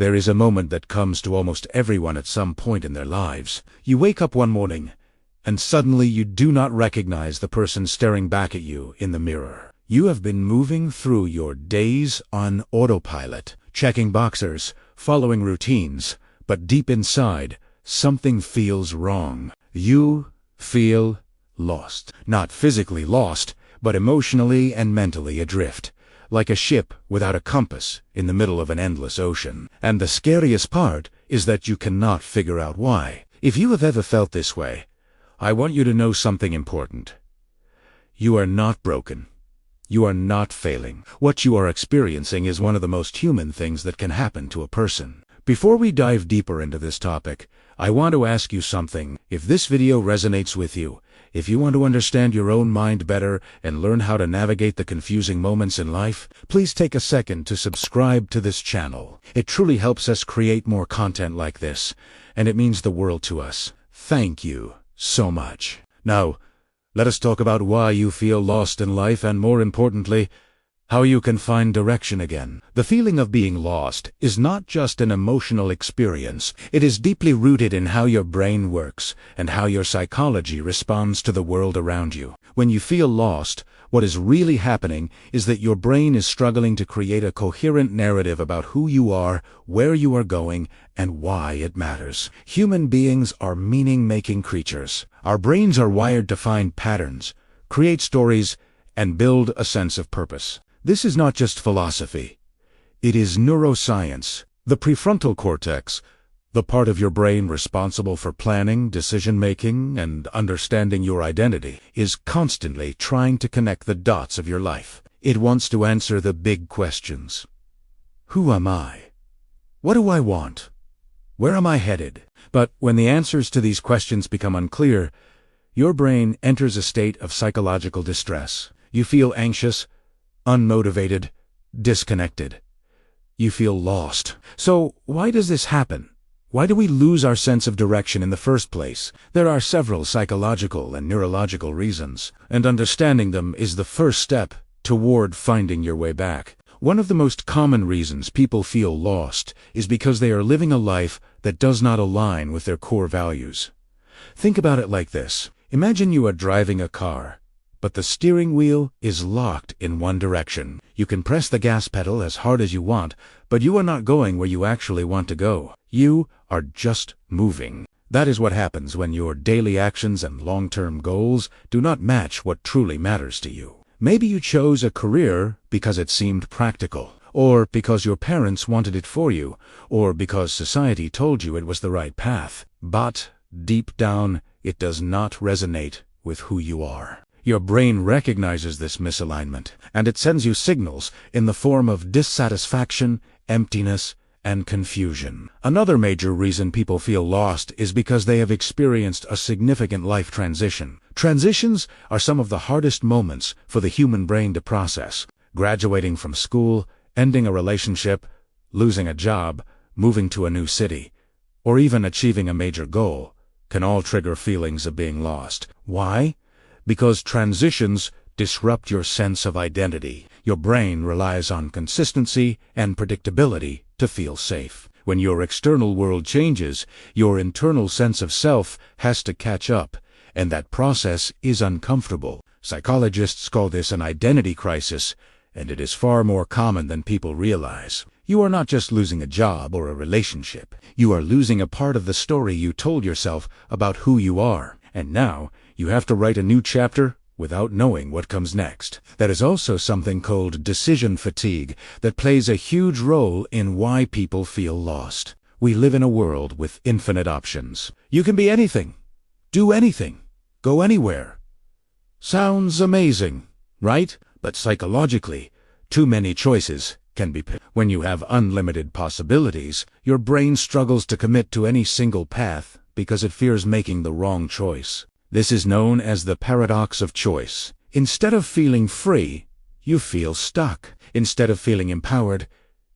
There is a moment that comes to almost everyone at some point in their lives. You wake up one morning, and suddenly you do not recognize the person staring back at you in the mirror. You have been moving through your days on autopilot, checking boxes, following routines, but deep inside, something feels wrong. You feel lost. Not physically lost, but emotionally and mentally adrift, like a ship without a compass in the middle of an endless ocean. And the scariest part is that you cannot figure out why. If you have ever felt this way, I want you to know something important. You are not broken. You are not failing. What you are experiencing is one of the most human things that can happen to a person. Before we dive deeper into this topic, I want to ask you something. If this video resonates with you, if you want to understand your own mind better and learn how to navigate the confusing moments in life, please take a second to subscribe to this channel. It truly helps us create more content like this, and it means the world to us. Thank you so much. Now, let us talk about why you feel lost in life and, more importantly, how you can find direction again. The feeling of being lost is not just an emotional experience. It is deeply rooted in how your brain works and how your psychology responds to the world around you. When you feel lost, what is really happening is that your brain is struggling to create a coherent narrative about who you are, where you are going, and why it matters. Human beings are meaning-making creatures. Our brains are wired to find patterns, create stories, and build a sense of purpose. This is not just philosophy. It is neuroscience. The prefrontal cortex, the part of your brain responsible for planning, decision-making, and understanding your identity, is constantly trying to connect the dots of your life. It wants to answer the big questions. Who am I? What do I want? Where am I headed? But when the answers to these questions become unclear, your brain enters a state of psychological distress. You feel anxious, unmotivated, disconnected. You feel lost. So why does this happen? Why do we lose our sense of direction in the first place? There are several psychological and neurological reasons, and understanding them is the first step toward finding your way back. One of the most common reasons people feel lost is because they are living a life that does not align with their core values. Think about it like this. Imagine you are driving a car, but the steering wheel is locked in one direction. You can press the gas pedal as hard as you want, but you are not going where you actually want to go. You are just moving. That is what happens when your daily actions and long-term goals do not match what truly matters to you. Maybe you chose a career because it seemed practical, or because your parents wanted it for you, or because society told you it was the right path. But deep down, it does not resonate with who you are. Your brain recognizes this misalignment, and it sends you signals in the form of dissatisfaction, emptiness, and confusion. Another major reason people feel lost is because they have experienced a significant life transition. Transitions are some of the hardest moments for the human brain to process. Graduating from school, ending a relationship, losing a job, moving to a new city, or even achieving a major goal can all trigger feelings of being lost. Why? Because transitions disrupt your sense of identity. Your brain relies on consistency and predictability to feel safe. When your external world changes, your internal sense of self has to catch up, and that process is uncomfortable. Psychologists call this an identity crisis, and it is far more common than people realize. You are not just losing a job or a relationship. You are losing a part of the story you told yourself about who you are. And now, you have to write a new chapter without knowing what comes next. There is also something called decision fatigue that plays a huge role in why people feel lost. We live in a world with infinite options. You can be anything, do anything, go anywhere. Sounds amazing, right? But psychologically, too many choices can be picked. When you have unlimited possibilities, your brain struggles to commit to any single path because it fears making the wrong choice. This is known as the paradox of choice. Instead of feeling free, you feel stuck. Instead of feeling empowered,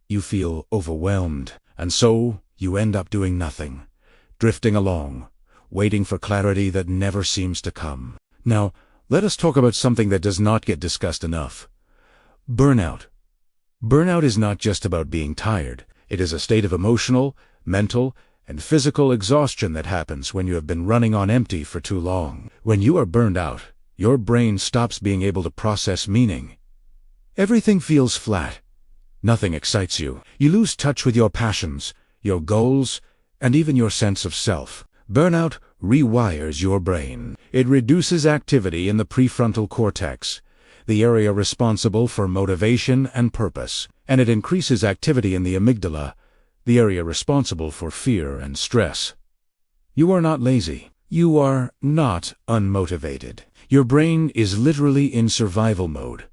you feel overwhelmed. And so, you end up doing nothing, drifting along, waiting for clarity that never seems to come. Now, let us talk about something that does not get discussed enough. Burnout. Burnout is not just about being tired. It is a state of emotional, mental, and physical exhaustion that happens when you have been running on empty for too long. When you are burned out, your brain stops being able to process meaning. Everything feels flat. Nothing excites you. You lose touch with your passions, your goals, and even your sense of self. Burnout rewires your brain. It reduces activity in the prefrontal cortex, the area responsible for motivation and purpose, and it increases activity in the amygdala, the area responsible for fear and stress. You are not lazy. You are not unmotivated. Your brain is literally in survival mode.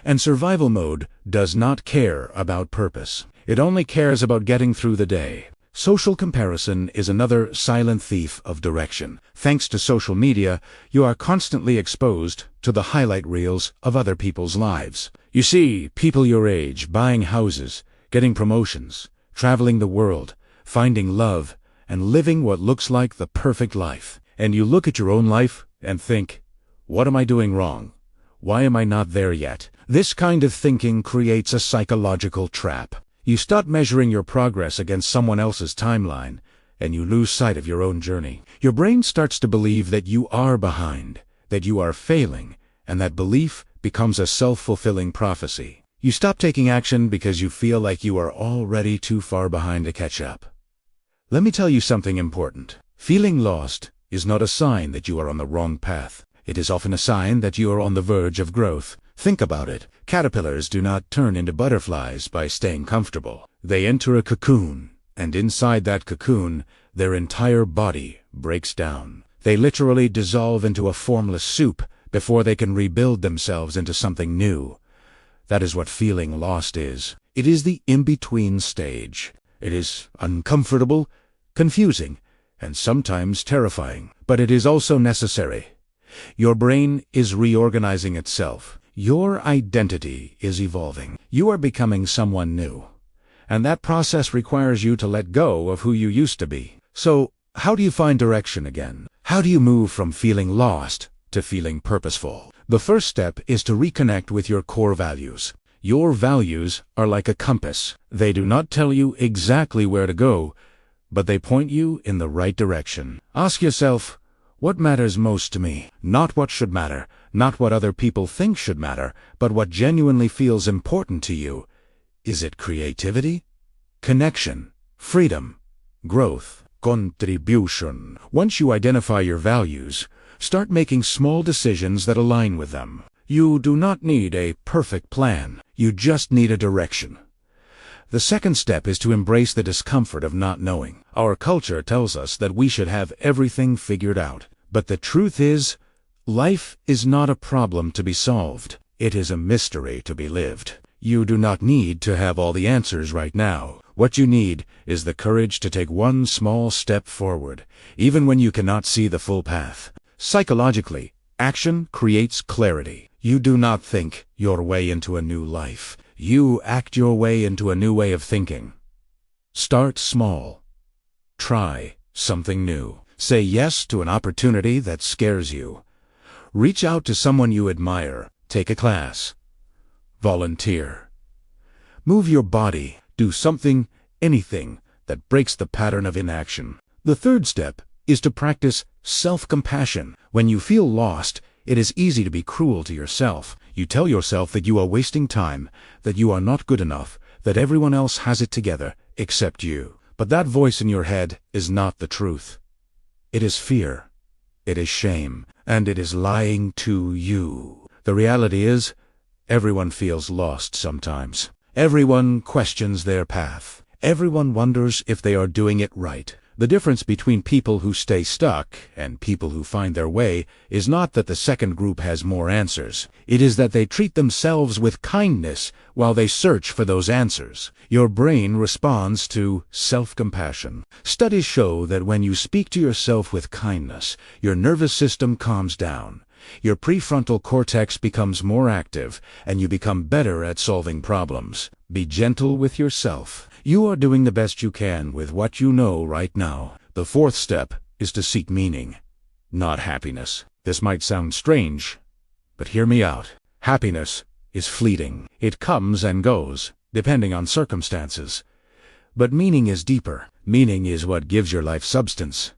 And survival mode does not care about purpose. It only cares about getting through the day. Social comparison is another silent thief of direction. Thanks to social media, you are constantly exposed to the highlight reels of other people's lives. You see people your age buying houses, getting promotions, traveling the world, finding love, and living what looks like the perfect life. And you look at your own life and think, what am I doing wrong? Why am I not there yet? This kind of thinking creates a psychological trap. You start measuring your progress against someone else's timeline, and you lose sight of your own journey. Your brain starts to believe that you are behind, that you are failing, and that belief becomes a self-fulfilling prophecy. You stop taking action because you feel like you are already too far behind to catch up. Let me tell you something important. Feeling lost is not a sign that you are on the wrong path. It is often a sign that you are on the verge of growth. Think about it. Caterpillars do not turn into butterflies by staying comfortable. They enter a cocoon, and inside that cocoon, their entire body breaks down. They literally dissolve into a formless soup before they can rebuild themselves into something new. That is what feeling lost is. It is the in-between stage. It is uncomfortable, confusing, and sometimes terrifying. But it is also necessary. Your brain is reorganizing itself. Your identity is evolving. You are becoming someone new. And that process requires you to let go of who you used to be. So, how do you find direction again? How do you move from feeling lost to feeling purposeful? The first step is to reconnect with your core values. Your values are like a compass. They do not tell you exactly where to go, but they point you in the right direction. Ask yourself, what matters most to me? Not what should matter, not what other people think should matter, but what genuinely feels important to you. Is it creativity, connection, freedom, growth, contribution? Once you identify your values, start making small decisions that align with them. You do not need a perfect plan. You just need a direction. The second step is to embrace the discomfort of not knowing. Our culture tells us that we should have everything figured out. But the truth is, life is not a problem to be solved. It is a mystery to be lived. You do not need to have all the answers right now. What you need is the courage to take one small step forward, even when you cannot see the full path. Psychologically, action creates clarity. You do not think your way into a new life. You act your way into a new way of thinking. Start small. Try something new. Say yes to an opportunity that scares you. Reach out to someone you admire. Take a class. Volunteer. Move your body. Do something, anything, that breaks the pattern of inaction. The third step is to practice self-compassion. When you feel lost, it is easy to be cruel to yourself. You tell yourself that you are wasting time, that you are not good enough, that everyone else has it together except you. But that voice in your head is not the truth. It is fear. It is shame. And it is lying to you. The reality is, everyone feels lost sometimes. Everyone questions their path. Everyone wonders if they are doing it right. The difference between people who stay stuck and people who find their way is not that the second group has more answers. It is that they treat themselves with kindness while they search for those answers. Your brain responds to self-compassion. Studies show that when you speak to yourself with kindness, your nervous system calms down. Your prefrontal cortex becomes more active, and you become better at solving problems. Be gentle with yourself. You are doing the best you can with what you know right now. The fourth step is to seek meaning, not happiness. This might sound strange, but hear me out. Happiness is fleeting. It comes and goes, depending on circumstances. But meaning is deeper. Meaning is what gives your life substance.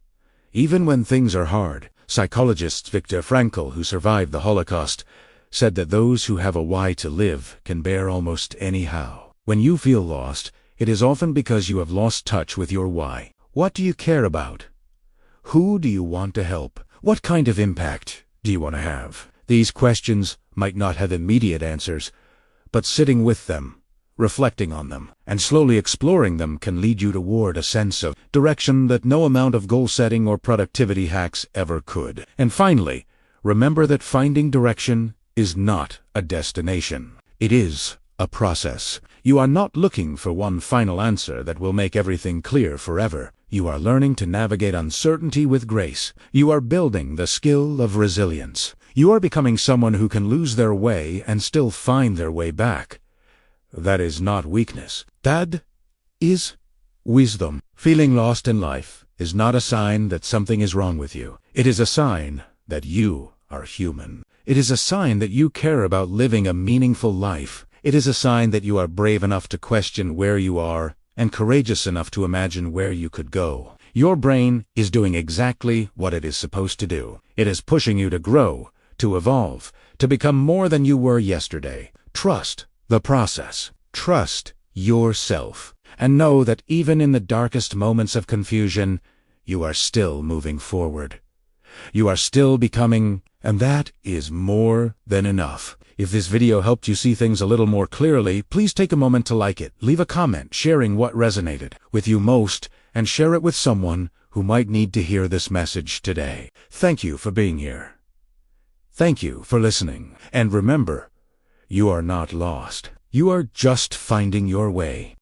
Even when things are hard, psychologist Viktor Frankl, who survived the Holocaust, said that those who have a why to live can bear almost anyhow. When you feel lost, it is often because you have lost touch with your why. What do you care about? Who do you want to help? What kind of impact do you want to have? These questions might not have immediate answers, but sitting with them, reflecting on them, and slowly exploring them can lead you toward a sense of direction that no amount of goal setting or productivity hacks ever could. And finally, remember that finding direction is not a destination. It is a process. You are not looking for one final answer that will make everything clear forever. You are learning to navigate uncertainty with grace. You are building the skill of resilience. You are becoming someone who can lose their way and still find their way back. That is not weakness. That is wisdom. Feeling lost in life is not a sign that something is wrong with you. It is a sign that you are human. It is a sign that you care about living a meaningful life. It is a sign that you are brave enough to question where you are and courageous enough to imagine where you could go. Your brain is doing exactly what it is supposed to do. It is pushing you to grow, to evolve, to become more than you were yesterday. Trust the process. Trust yourself. And know that even in the darkest moments of confusion, you are still moving forward. You are still becoming, and that is more than enough. If this video helped you see things a little more clearly, please take a moment to like it, leave a comment sharing what resonated with you most, and share it with someone who might need to hear this message today. Thank you for being here. Thank you for listening. And remember, you are not lost. You are just finding your way.